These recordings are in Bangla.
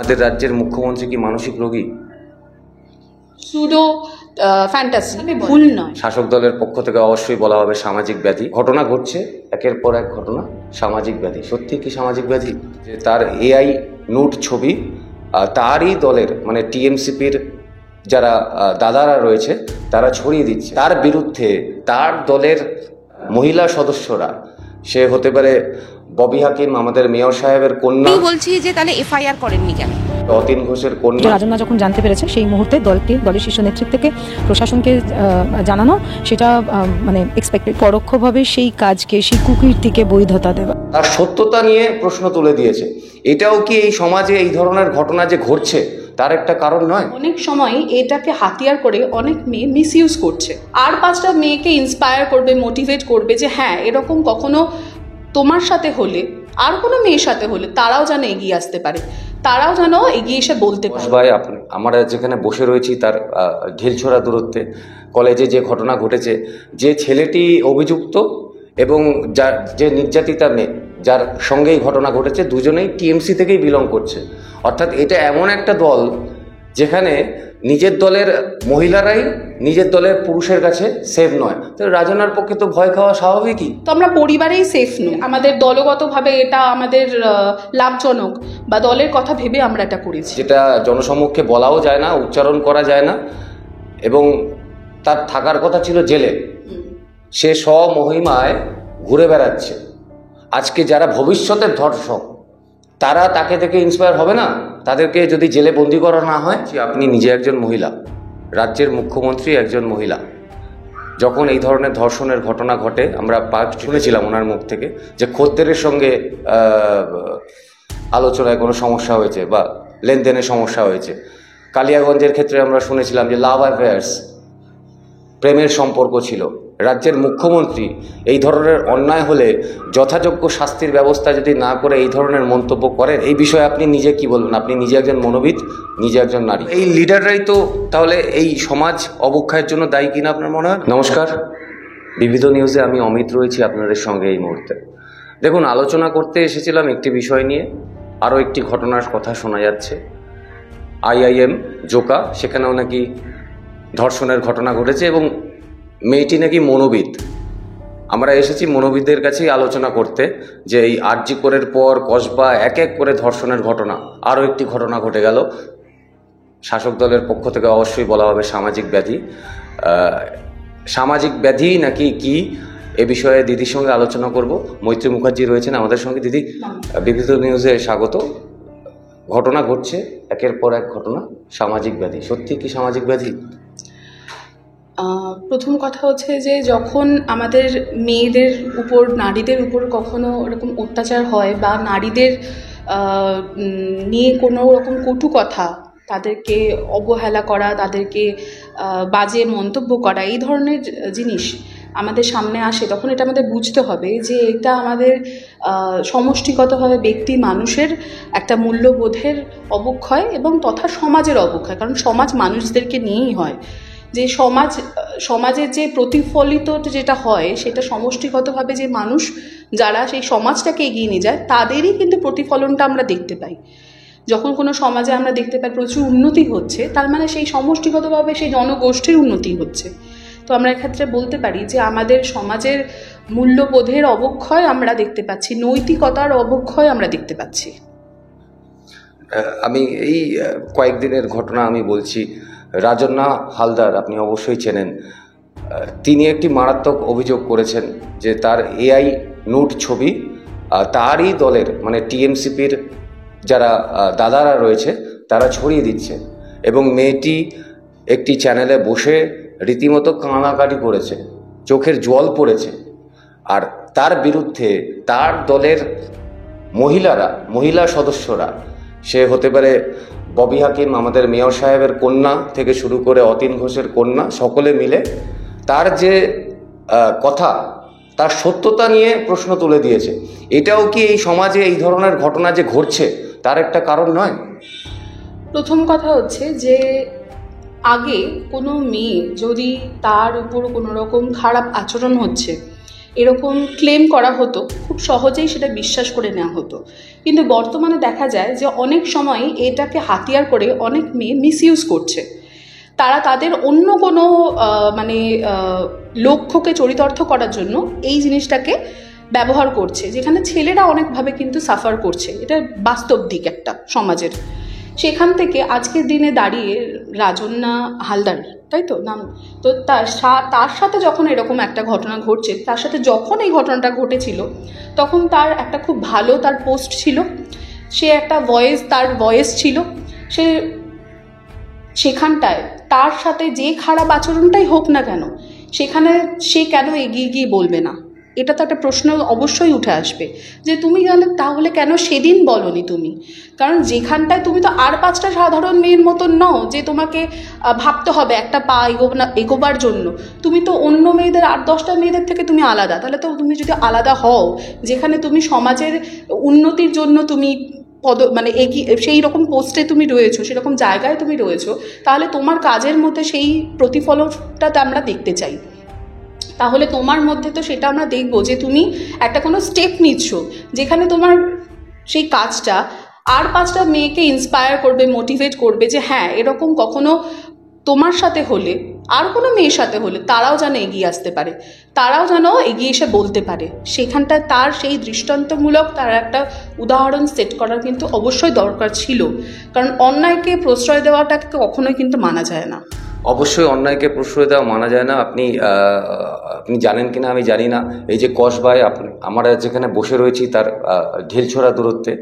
আমাদের রাজ্যের মুখ্যমন্ত্রী কি মানসিক রোগী? সুডো ফ্যান্টাসি, ভুল নয়। শাসক দলের পক্ষ থেকে অবশ্যই বলা হবে সামাজিক ব্যাধি। ঘটনা ঘটছে একের পর এক ঘটনা, সামাজিক ব্যাধি। সত্যি কি সামাজিক ব্যাধি? যে তার এআই নুট ছবি তারই দলের মানে টিএমসিপির যারা দাদারা রয়েছে তারা ছড়িয়ে দিচ্ছে। তার বিরুদ্ধে তার দলের মহিলা সদস্যরা, সে হতে পারে ববি হাকিম, আমাদের মেয়র সাহেবের কন্যা। আমি বলছি যে তাহলে এফআইআর করেননি কেন? অতীন ঘোষের কন্যা। রাজন্যা যখন জানতে পেরেছে সেই মুহূর্তে দলের শীর্ষ নেতৃত্বকে প্রশাসনকে জানানো, সেটা মানে এক্সপেক্টেড, পরোক্ষভাবে সেই কাজকে, সেই কুকীর্তিকে বৈধতা দেওয়া। তার সত্যতা নিয়ে প্রশ্ন তুলে দিয়েছে। এটাও কি এই সমাজে এই ধরনের ঘটনা যে ঘটছে তার একটা কারণ নয়? অনেক সময় এটাকে হাতিয়ার করে অনেক মেয়ে মিসইউজ করছে, আর 5টা মেয়েকে ইন্সপায়ার করবে, মোটিভেট করবে যে হ্যাঁ এরকম কখনো তোমার সাথে হলে, আর কোনো মেয়ের সাথে হলে তারাও যেন এগিয়ে আসতে পারে, তারাও যেন এগিয়ে এসে বলতে পারে। ভাই, আমরা যেখানে বসে রয়েছি তার ঢিলছোড়া দূরত্বে কলেজে যে ঘটনা ঘটেছে, যে ছেলেটি অভিযুক্ত এবং যার যে নির্যাতিতা মেয়ে যার সঙ্গেই ঘটনা ঘটেছে, দুজনেই টিএমসি থেকেই বিলং করছে। অর্থাৎ এটা এমন একটা দল যেখানে নিজের দলের মহিলারাই নিজের দলের পুরুষের কাছে সেফ নয়। তো রাজনার পক্ষে তো ভয় খাওয়া স্বাভাবিকই। তো আমরা পরিবারেই সেফ নই, আমাদের দলগতভাবে এটা আমাদের লাভজনক বা দলের কথা ভেবে আমরা এটা করেছি, যেটা জনসমক্ষে বলাও যায় না, উচ্চারণ করা যায় না, এবং তার থাকার কথা ছিল জেলে। সে স্বমহিমায় ঘুরে বেড়াচ্ছে। আজকে যারা ভবিষ্যতের ধর্ষক তারা তাকে থেকে ইন্সপায়ার হবে না? তাদেরকে যদি জেলে বন্দি করা না হয়। আপনি নিজে একজন মহিলা, রাজ্যের মুখ্যমন্ত্রী একজন মহিলা, যখন এই ধরনের ধর্ষণের ঘটনা ঘটে, আমরা শুনেছিলাম ওনার মুখ থেকে যে খদ্দেরের সঙ্গে আলোচনায় কোনো সমস্যা হয়েছে বা লেনদেনের সমস্যা হয়েছে। কালিয়াগঞ্জের ক্ষেত্রে আমরা শুনেছিলাম যে লাভ অ্যাফেয়ার্স, প্রেমের সম্পর্ক ছিল। রাজ্যের মুখ্যমন্ত্রী এই ধরনের অন্যায় হলে যথাযোগ্য শাস্তির ব্যবস্থা যদি না করে এই ধরনের মন্তব্য করেন, এই বিষয়ে আপনি নিজে কি বলবেন? আপনি নিজে একজন মনোবিদ, নিজে একজন নারী। এই লিডাররাই তো তাহলে এই সমাজ অবক্ষয়ের জন্য দায়ী কিনা আপনার মনে হয়? নমস্কার, বিবিধ নিউজে আমি অমিত রয়েছি আপনাদের সঙ্গে এই মুহূর্তে। দেখুন, আলোচনা করতে এসেছিলাম একটি বিষয় নিয়ে। আরও একটি ঘটনার কথা শোনা যাচ্ছে, আইআইএম জোকা, সেখানেও নাকি ধর্ষণের ঘটনা ঘটেছে এবং মেয়েটি নাকি মনোবিদ। আমরা এসেছি মনোবিদদের কাছেই আলোচনা করতে যে এই আরজি করের পর কসবা এক এক করে ধর্ষণের ঘটনা। আরও একটি ঘটনা ঘটে গেল। শাসক দলের পক্ষ থেকে অবশ্যই বলা হবে সামাজিক ব্যাধি। সামাজিক ব্যাধি নাকি কি, এ বিষয়ে দিদির সঙ্গে আলোচনা করব। মৈত্রী মুখার্জি রয়েছেন আমাদের সঙ্গে। দিদি, বিবিধ নিউজে স্বাগত। ঘটনা ঘটছে একের পর এক ঘটনা, সামাজিক ব্যাধি। সত্যি কি সামাজিক ব্যাধি? প্রথম কথা হচ্ছে যে যখন আমাদের মেয়েদের উপর, নারীদের উপর কখনো এরকম অত্যাচার হয় বা নারীদের নিয়ে কোনো রকম কটু কথা, তাদেরকে অবহেলা করা, তাদেরকে বাজে মন্তব্য করা, এই ধরনের জিনিস আমাদের সামনে আসে, তখন এটা আমাদের বুঝতে হবে যে এটা আমাদের সমষ্টিগতভাবে ব্যক্তি মানুষের একটা মূল্যবোধের অবক্ষয় এবং তথা সমাজের অবক্ষয়। কারণ সমাজ মানুষদেরকে নিয়েই হয়। যে সমাজের যে প্রতিফলিত যেটা হয় সেটা সমষ্টিগতভাবে যে মানুষ যারা সেই সমাজটাকে এগিয়ে নিয়ে যায় তাদেরই কিন্তু প্রতিফলনটা আমরা দেখতে পাই। যখন কোনো সমাজে আমরা দেখতে পাই প্রচুর উন্নতি হচ্ছে, তার মানে সেই সমষ্টিগতভাবে সেই জনগোষ্ঠীর উন্নতি হচ্ছে। তো আমরা এক্ষেত্রে বলতে পারি যে আমাদের সমাজের মূল্যবোধের অবক্ষয় আমরা দেখতে পাচ্ছি, নৈতিকতার অবক্ষয় আমরা দেখতে পাচ্ছি। আমি এই কয়েকদিনের ঘটনা আমি বলছি। রাজন্না হালদার আপনি অবশ্যই চেনেন। তিনি একটি মারাত্মক অভিযোগ করেছেন যে তার এআই নুট ছবি তারই দলের মানে টিএমসিপির যারা দাদারা রয়েছে তারা ছড়িয়ে দিচ্ছে, এবং মেয়েটি একটি চ্যানেলে বসে রীতিমতো কান্নাকাটি করেছে, চোখের জল পড়েছে। আর তার বিরুদ্ধে তার দলের মহিলা সদস্যরা, সে হতে পারে ববি হাকিম, আমাদের মেয়র সাহেবের কন্যা থেকে শুরু করে অতীন ঘোষের কন্যা, সকলে মিলে তার যে কথা, তার সত্যতা নিয়ে প্রশ্ন তুলে দিয়েছে। এটাও কি এই সমাজে এই ধরনের ঘটনা যে ঘটছে তার একটা কারণ নয়? প্রথম কথা হচ্ছে যে আগে কোনো মেয়ে যদি তার উপর কোনো রকম খারাপ আচরণ হচ্ছে এরকম ক্লেম করা হতো, খুব সহজেই সেটা বিশ্বাস করে নেওয়া হতো। কিন্তু বর্তমানে দেখা যায় যে অনেক সময় এটাকে হাতিয়ার করে অনেক মেয়ে মিসইউজ করছে। তারা তাদের অন্য কোনো লক্ষ্যকে চরিতার্থ করার জন্য এই জিনিসটাকে ব্যবহার করছে, যেখানে ছেলেরা অনেকভাবে কিন্তু সাফার করছে। এটা বাস্তব দিক একটা সমাজের। সেখান থেকে আজকের দিনে দাঁড়িয়ে রাজন্যা হালদার, তাই তো নাম, তো তার সাথে যখন এরকম একটা ঘটনা ঘটছে, তার সাথে যখন এই ঘটনাটা ঘটেছিল তখন তার একটা খুব ভালো তার পোস্ট ছিল, সে একটা তার ভয়েস ছিল, সেখানটায় তার সাথে যে খারাপ আচরণটাই হোক না কেন সেখানে সে কেন এগিয়ে গিয়ে বলবে না? এটা তো একটা প্রশ্ন অবশ্যই উঠে আসবে যে তুমি তাহলে কেন সেদিন বলনি তুমি? কারণ যেখানটায় তুমি তো আর 5টা সাধারণ মেয়ের মতন নও যে তোমাকে ভাবতে হবে একটা পা এগোবার জন্য। তুমি তো অন্য মেয়েদের 8-10টা মেয়েদের থেকে তুমি আলাদা। তাহলে তো তুমি যদি আলাদা হও, যেখানে তুমি সমাজের উন্নতির জন্য তুমি এগিয়ে সেই রকম পোস্টে তুমি রয়েছো, সেরকম জায়গায় তুমি রয়েছো, তাহলে তোমার কাজের মধ্যে সেই প্রতিফলনটা আমরা দেখতে চাই। তাহলে তোমার মধ্যে তো সেটা আমরা দেখবো যে তুমি একটা কোনো স্টেপ নিচ্ছ যেখানে তোমার সেই কাজটা আর 5টা মেয়েকে ইন্সপায়ার করবে, মোটিভেট করবে যে হ্যাঁ এরকম কখনো তোমার সাথে হলে, আর কোনো মেয়ের সাথে হলে তারাও যেন এগিয়ে আসতে পারে, তারাও যেন এগিয়ে এসে বলতে পারে। সেখানটায় তার সেই দৃষ্টান্তমূলক তার একটা উদাহরণ সেট করার কিন্তু অবশ্যই দরকার ছিল। কারণ অন্যায়কে প্রশ্রয় দেওয়াটাকে কখনোই কিন্তু মানা যায় না। অবশ্যই অন্যায়কে প্রশ্রয় দেওয়া মানা যায় না। আপনি জানেন কিনা আমি জানি না, এই যে কসবায় আমরা যেখানে বসে রয়েছি তার ঢিলছোড়া দূরত্বে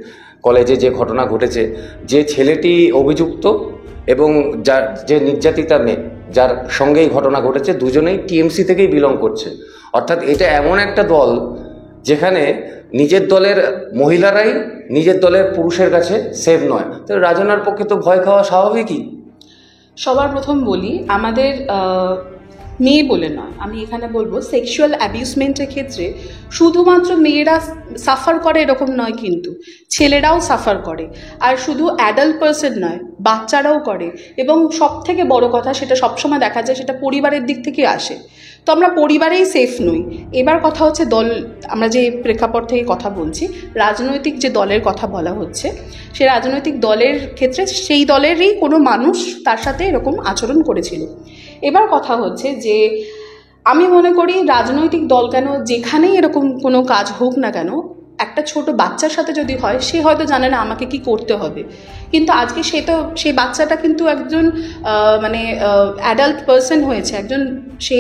কলেজে যে ঘটনা ঘটেছে, যে ছেলেটি অভিযুক্ত এবং যার যে নির্যাতিতা মেয়ে যার সঙ্গেই ঘটনা ঘটেছে, দুজনেই টিএমসি থেকেই বিলং করছে। অর্থাৎ এটা এমন একটা দল যেখানে নিজের দলের মহিলারাই নিজের দলের পুরুষের কাছে সেফ নয়। তো রাজনার পক্ষে তো ভয় খাওয়া স্বাভাবিকই। সবার প্রথম বলি, আমাদের মেয়ে বলে নয়, আমি এখানে বলবো সেক্সুয়াল অ্যাবিউসমেন্টের ক্ষেত্রে শুধুমাত্র মেয়েরা সাফার করে এরকম নয়, কিন্তু ছেলেরাও সাফার করে। আর শুধু অ্যাডাল্ট পার্সন নয়, বাচ্চারাও করে। এবং সব থেকে বড় কথা, সেটা সবসময় দেখা যায় সেটা পরিবারের দিক থেকে আসে। তো আমরা পরিবারেই সেফ নই। এবার কথা হচ্ছে দল, আমরা যে প্রেক্ষাপট থেকে কথা বলছি, রাজনৈতিক যে দলের কথা বলা হচ্ছে, সে রাজনৈতিক দলের ক্ষেত্রে সেই দলেরই কোনো মানুষ তার সাথে এরকম আচরণ করেছিল। এবার কথা হচ্ছে যে আমি মনে করি রাজনৈতিক দল কেন, যেখানেই এরকম কোনো কাজ হোক না কেন, একটা ছোট বাচ্চার সাথে যদি হয়, সে হয়তো জানে না আমাকে কি করতে হবে। কিন্তু আজকে সেই বাচ্চাটা কিন্তু একজন অ্যাডাল্ট পার্সন হয়েছে, সে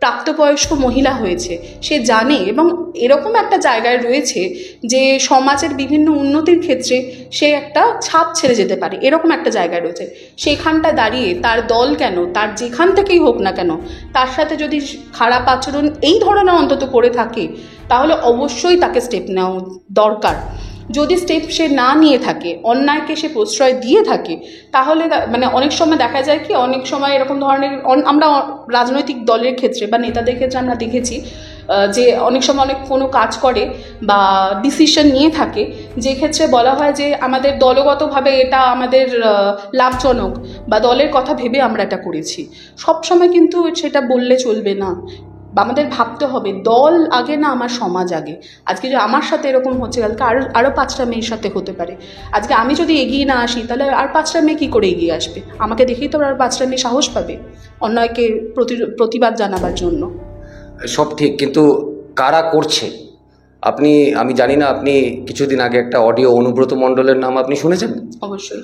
প্রাপ্তবয়স্ক মহিলা হয়েছে, সে জানে এবং এরকম একটা জায়গায় রয়েছে যে সমাজের বিভিন্ন উন্নতির ক্ষেত্রে সে একটা ছাপ ছেড়ে যেতে পারে, এরকম একটা জায়গায় রয়েছে। সেখানটা দাঁড়িয়ে তার দল কেন, তার যেখান থেকেই হোক না কেন, তার সাথে যদি খারাপ আচরণ এই ধরনের অন্তত করে থাকে, তাহলে অবশ্যই তাকে স্টেপ নেওয়া দরকার। যদি স্টেপ সে না নিয়ে থাকে, অন্যায়কে সে প্রশ্রয় দিয়ে থাকে, তাহলে অনেক সময় দেখা যায় কি, অনেক সময় এরকম ধরনের আমরা রাজনৈতিক দলের ক্ষেত্রে বা নেতাদের ক্ষেত্রে আমরা দেখেছি যে অনেক সময় অনেক কোনো কাজ করে বা ডিসিশন নিয়ে থাকে, যে ক্ষেত্রে বলা হয় যে আমাদের দলগতভাবে এটা আমাদের লাভজনক বা দলের কথা ভেবে আমরা এটা করেছি। সবসময় কিন্তু সেটা বললে চলবে না। আমাদের ভাবতে হবে দল আগে না আমার সমাজ আগে। আজকে যে আমার সাথে এরকম হচ্ছে, কালকে আরও 5টা মেয়ের সাথে হতে পারে। আজকে আমি যদি এগিয়ে না আসি, তাহলে আর 5টা মেয়ে কী করে এগিয়ে আসবে? আমাকে দেখেই তো আর 5টা মেয়ে সাহস পাবে অন্যায়কে প্রতিবাদ জানাবার জন্য। সব ঠিক, কিন্তু কারা করছে আমি জানি না। আপনি কিছুদিন আগে একটা অডিও, অনুব্রত মণ্ডলের নাম আপনি শুনেছেন? অবশ্যই।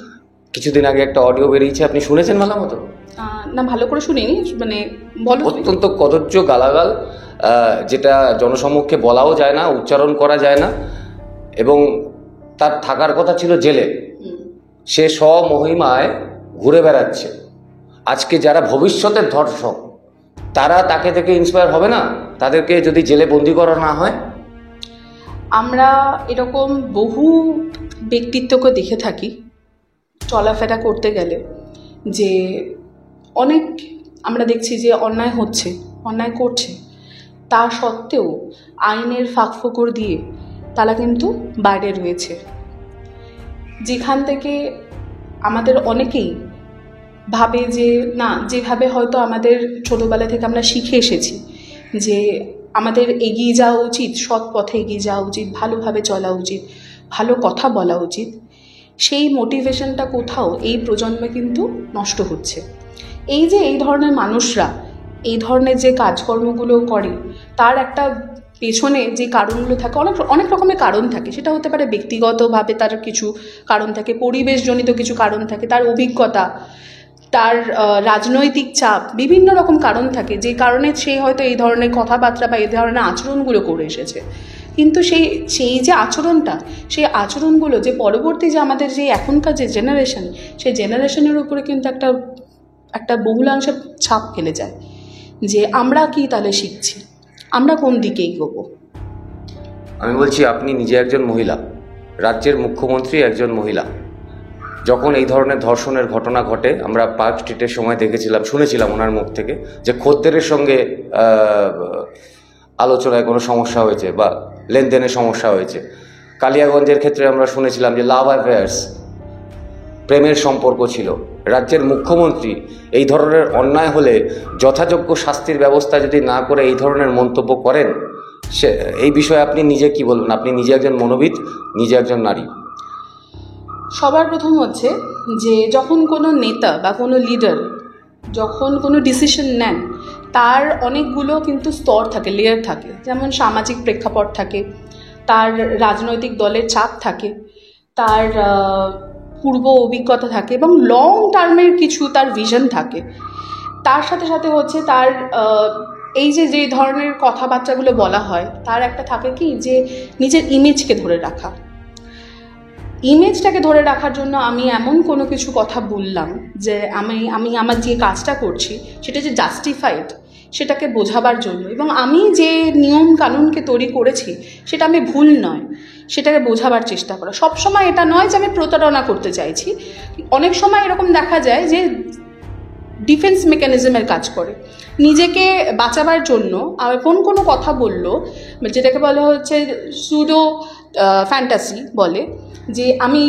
কিছুদিন আগে একটা অডিও বেরিয়েছে, আপনি শুনেছেন ভালো মতো? না, ভালো করে শুনিনি, বলো। অত্যন্ত কদর্য গালাগাল, যেটা জনসমক্ষে বলাও যায় না, উচ্চারণ করা যায় না, এবং তার থাকার কথা ছিল জেলে। সে স্বমহিমায় ঘুরে বেড়াচ্ছে। আজকে যারা ভবিষ্যতের ধর্ষক, তারা তাকে থেকে ইন্সপায়ার হবে না? তাদেরকে যদি জেলে বন্দি করা না হয়? আমরা এরকম বহু ব্যক্তিত্বকে দেখে থাকি চলাফেরা করতে গেলে, যে অনেক আমরা দেখছি যে অন্যায় হচ্ছে, অন্যায় করছে, তা সত্ত্বেও আইনের ফাঁকফোকর দিয়ে তারা কিন্তু বাইরে রয়েছে। যেখান থেকে আমাদের অনেকেই ভাবে যে না, যেভাবে হয়তো আমাদের ছোটোবেলা থেকে আমরা শিখে এসেছি যে আমাদের এগিয়ে যাওয়া উচিত, সৎ পথে এগিয়ে যাওয়া উচিত, ভালোভাবে চলা উচিত, ভালো কথা বলা উচিত, সেই মোটিভেশনটা কোথাও এই প্রজন্মে কিন্তু নষ্ট হচ্ছে। এই যে এই ধরনের মানুষরা এই ধরনের যে কাজকর্মগুলো করে, তার একটা পেছনে যে কারণগুলো থাকে, অনেক রকমের কারণ থাকে। সেটা হতে পারে ব্যক্তিগতভাবে তার কিছু কারণ থাকে, পরিবেশজনিত কিছু কারণ থাকে, তার অভিজ্ঞতা, তার রাজনৈতিক চাপ, বিভিন্ন রকম কারণ থাকে, যে কারণে সে হয়তো এই ধরনের কথাবার্তা বা এই ধরনের আচরণগুলো করে এসেছে। কিন্তু সেই যে আচরণটা, সেই আচরণগুলো যে পরবর্তী যে আমাদের যে এখনকার যে জেনারেশন, সেই জেনারেশনের উপরে কিন্তু একটা বহুলাংশে ছাপ ফেলে যায়, যে আমরা কি তাহলে শিখছি, আমরা কোন দিকে এগোবো। আমি বলছি, আপনি নিজে একজন মহিলা, রাজ্যের মুখ্যমন্ত্রী একজন মহিলা। যখন এই ধরনের ধর্ষণের ঘটনা ঘটে, আমরা পার্ক স্ট্রিটের সময় দেখেছিলাম, শুনেছিলাম ওনার মুখ থেকে যে খদ্দেরের সঙ্গে আলোচনায় কোনো সমস্যা হয়েছে বা লেনদেনের সমস্যা হয়েছে। কালিয়াগঞ্জের ক্ষেত্রে আমরা শুনেছিলাম যে লাভ অ্যাফেয়ার্স, প্রেমের সম্পর্ক ছিল। রাজ্যের মুখ্যমন্ত্রী এই ধরনের অন্যায় হলে যথাযোগ্য শাস্তির ব্যবস্থা যদি না করে এই ধরনের মন্তব্য করেন, এই বিষয়ে আপনি নিজে কি বলবেন? আপনি নিজে একজন মনোবিদ, নিজে একজন নারী। সবার প্রথম হচ্ছে যে যখন কোনো নেতা বা কোনো লিডার যখন কোনো ডিসিশন নেন, তার অনেকগুলো কিন্তু স্তর থাকে, লেয়ার থাকে। যেমন সামাজিক প্রেক্ষাপট থাকে, তার রাজনৈতিক দলের চাপ থাকে, তার পূর্ব অভিজ্ঞতা থাকে, এবং লং টার্মের কিছু তার ভিশন থাকে। তার সাথে সাথে হচ্ছে তার এই যে ধরনের কথাবার্তাগুলো বলা হয়, তার একটা থাকে কি যে নিজের ইমেজকে ধরে রাখা। ইমেজটাকে ধরে রাখার জন্য আমি এমন কোনো কিছু কথা বললাম যে আমি আমার যে কাজটা করছি সেটা যে জাস্টিফাইড, সেটাকে বোঝাবার জন্য, এবং আমি যে নিয়ম কানুনকে তৈরি করেছি সেটা আমি ভুল নয়, সেটাকে বোঝাবার চেষ্টা করা। সবসময় এটা নয় যে আমি প্রতারণা করতে চাইছি। অনেক সময় এরকম দেখা যায় যে ডিফেন্স মেকানিজমের কাজ করে, নিজেকে বাঁচাবার জন্য কোনো কথা বললো, যেটাকে বলা হচ্ছে সুডো ফ্যান্টাসি বলে, যে আমি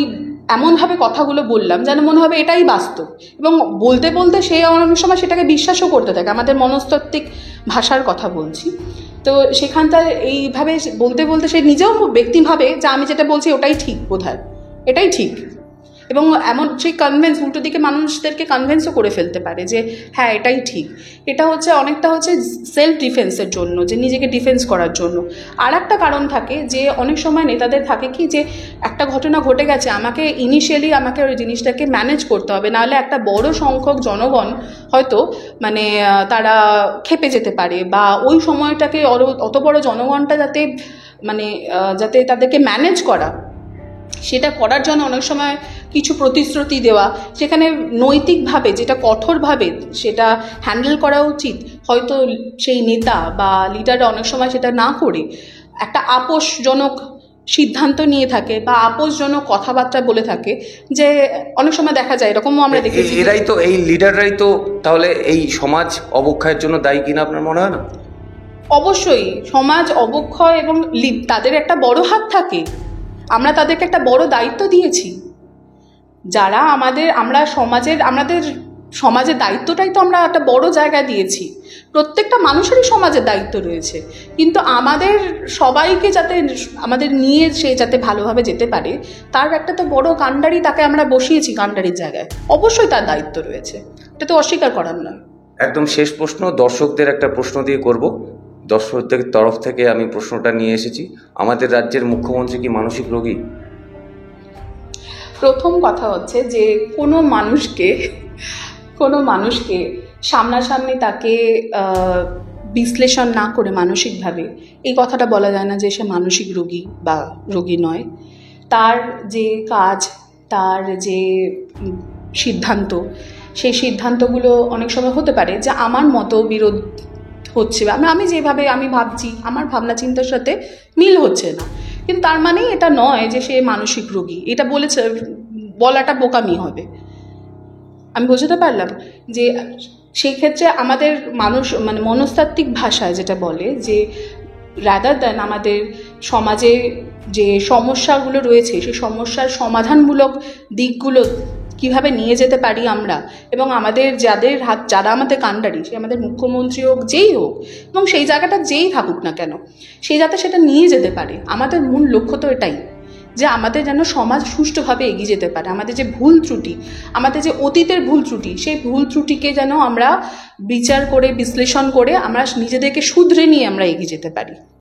এমনভাবে কথাগুলো বললাম যেন মনে হবে এটাই বাস্তব, এবং বলতে বলতে সে অনেক সময় সেটাকে বিশ্বাসও করতে থাকে। আমাদের মনস্তাত্ত্বিক ভাষার কথা বলছি। তো সেখানটায় এইভাবে বলতে বলতে সে নিজেও ব্যক্তি ভাবে যে আমি যেটা বলছি ওটাই ঠিক, বোধহয় এটাই ঠিক, এবং এমন সেই কনভেন্স, উল্টো দিকে মানুষদেরকে কনভেন্সও করে ফেলতে পারে যে হ্যাঁ এটাই ঠিক। এটা হচ্ছে অনেকটা হচ্ছে সেলফ ডিফেন্সের জন্য, যে নিজেকে ডিফেন্স করার জন্য। আর একটা কারণ থাকে যে অনেক সময় নেতাদের থাকে কি যে একটা ঘটনা ঘটে গেছে, আমাকে ইনিশিয়ালি ওই জিনিসটাকে ম্যানেজ করতে হবে, নাহলে একটা বড় সংখ্যক জনগণ হয়তো মানে তারা ক্ষেপে যেতে পারে, বা ওই সময়টাকে অত বড় জনগণটা যাতে তাদেরকে ম্যানেজ করা, সেটা করার জন্য অনেক সময় কিছু প্রতিশ্রুতি দেওয়া, সেখানে নৈতিকভাবে যেটা কঠোরভাবে সেটা হ্যান্ডেল করা উচিত, হয়তো সেই নেতা বা লিডাররা অনেক সময় সেটা না করে একটা আপোষজনক সিদ্ধান্ত নিয়ে থাকে বা আপোষজনক কথাবার্তা বলে থাকে। যে অনেক সময় দেখা যায় এরকমও আমরা দেখেছি। এই লিডাররাই তো তাহলে এই সমাজ অবক্ষয়ের জন্য দায়ী কিনা আপনার মনে হয় না? অবশ্যই সমাজ অবক্ষয় এবং তাদের একটা বড় হাত থাকে। আমরা তাদেরকে একটা বড় দায়িত্ব দিয়েছি, যারা আমাদের সমাজের দায়িত্বটাই তো আমরা একটা বড় জায়গায় দিয়েছি। প্রত্যেকটা মানুষেরই সমাজের দায়িত্ব রয়েছে, কিন্তু আমাদের সবাইকে আমাদের নিয়ে সে যাতে ভালোভাবে যেতে পারে, তার একটা তো বড় কাণ্ডারি তাকে আমরা বসিয়েছি কাণ্ডারির জায়গায়। অবশ্যই তার দায়িত্ব রয়েছে, এটা তো অস্বীকার করার নয়। একদম শেষ প্রশ্ন, দর্শকদের একটা প্রশ্ন দিয়ে করব। দর্শকদের তরফ থেকে আমি প্রশ্নটা নিয়ে এসেছি, আমাদের রাজ্যের মুখ্যমন্ত্রী কি মানসিক রোগী? প্রথম কথা হচ্ছে যে কোনো মানুষকে সামনাসামনি তাকে বিশ্লেষণ না করে মানসিকভাবে এই কথাটা বলা যায় না যে সে মানসিক রোগী বা রোগী নয়। তার যে কাজ, তার যে সিদ্ধান্ত, সেই সিদ্ধান্তগুলো অনেক সময় হতে পারে যে আমার মতো বিরোধ হচ্ছে, আমি যেভাবে আমি ভাবছি আমার ভাবনা চিন্তার সাথে মিল হচ্ছে না, কিন্তু তার মানে এটা নয় যে সে মানসিক রোগী। এটা বলাটা বোকামি হবে। আমি বোঝাতে পারলাম যে সেই ক্ষেত্রে আমাদের মনস্তাত্ত্বিক ভাষায় যেটা বলে যে রাদার দ্যান আমাদের সমাজে যে সমস্যাগুলো রয়েছে সেই সমস্যার সমাধানমূলক দিকগুলো কিভাবে নিয়ে যেতে পারি আমরা, এবং আমাদের যারা আমাদের কাণ্ডারি, সে আমাদের মুখ্যমন্ত্রী হোক, যেই হোক, এবং সেই জায়গাটা যেই থাকুক না কেন, সেই যাতে সেটা নিয়ে যেতে পারে। আমাদের মূল লক্ষ্য তো এটাই, যে আমাদের যেন সমাজ সুষ্ঠুভাবে এগিয়ে যেতে পারে। আমাদের যে ভুল ত্রুটি, আমাদের যে অতীতের ভুল ত্রুটি, সেই ভুল ত্রুটিকে যেন আমরা বিচার করে, বিশ্লেষণ করে আমরা নিজেদেরকে শুধরে নিয়ে আমরা এগিয়ে যেতে পারি।